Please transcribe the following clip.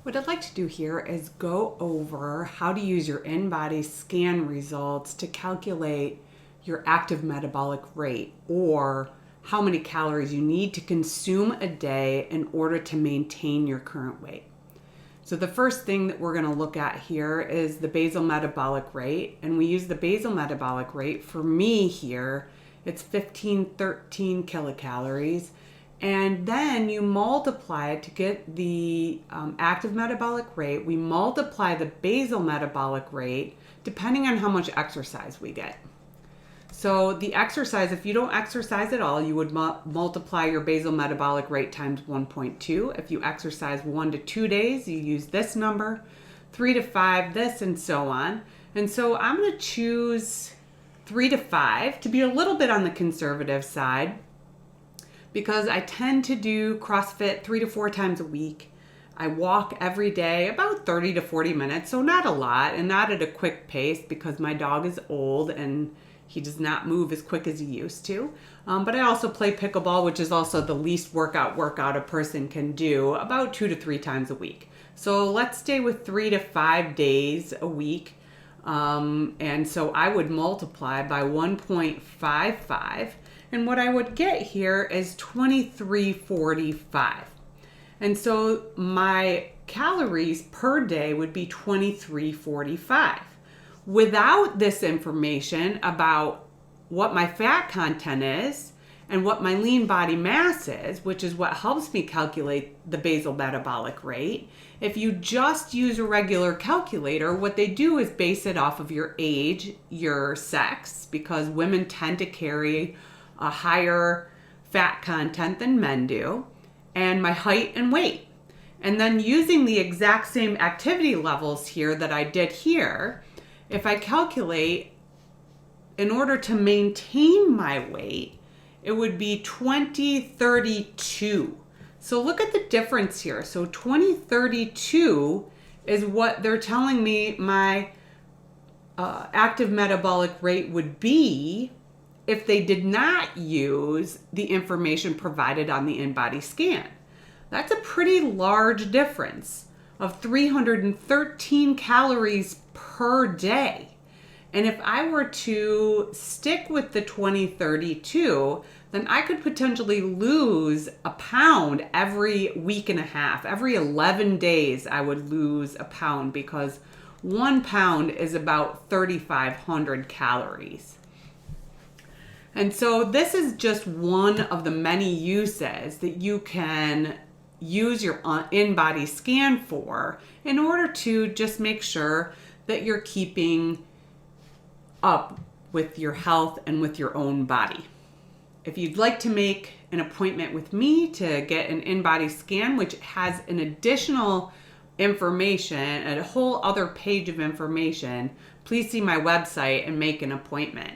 What I'd like to do here is go over how to use your InBody scan results to calculate your active metabolic rate, or how many calories you need to consume a day in order to maintain your current weight. So the first thing that we're going to look at here is the basal metabolic rate, and we use the basal metabolic rate. For me here, it's 1513 kilocalories. And then you multiply it to get the active metabolic rate. We multiply the basal metabolic rate depending on how much exercise we get. So the exercise, if you don't exercise at all, you would multiply your basal metabolic rate times 1.2. If you exercise 1 to 2 days, you use this number, 3 to 5, this, and so on. And so I'm going to choose 3 to 5 to be a little bit on the conservative side, because I tend to do CrossFit 3 to 4 times a week. I walk every day about 30 to 40 minutes, so not a lot and not at a quick pace because my dog is old and he does not move as quick as he used to. But I also play pickleball, which is also the least workout a person can do, about 2 to 3 times a week. So let's stay with 3 to 5 days a week. And so I would multiply by 1.55. And what I would get here is 2345. And so my calories per day would be 2345. Without this information about what my fat content is and what my lean body mass is, which is what helps me calculate the basal metabolic rate, if you just use a regular calculator, what they do is base it off of your age, your sex, because women tend to carry a higher fat content than men do, and my height and weight. And then using the exact same activity levels here that I did here, if I calculate, in order to maintain my weight, it would be 2032. So look at the difference here. So 2032 is what they're telling me my active metabolic rate would be if they did not use the information provided on the InBody scan. That's a pretty large difference of 313 calories per day. And if I were to stick with the 2032, then I could potentially lose a pound every week and a half. Every 11 days, I would lose a pound, because 1 pound is about 3,500 calories. And so this is just one of the many uses that you can use your InBody scan for in order to just make sure that you're keeping up with your health and with your own body. If you'd like to make an appointment with me to get an InBody scan, which has an additional information, a whole other page of information, please see my website and make an appointment.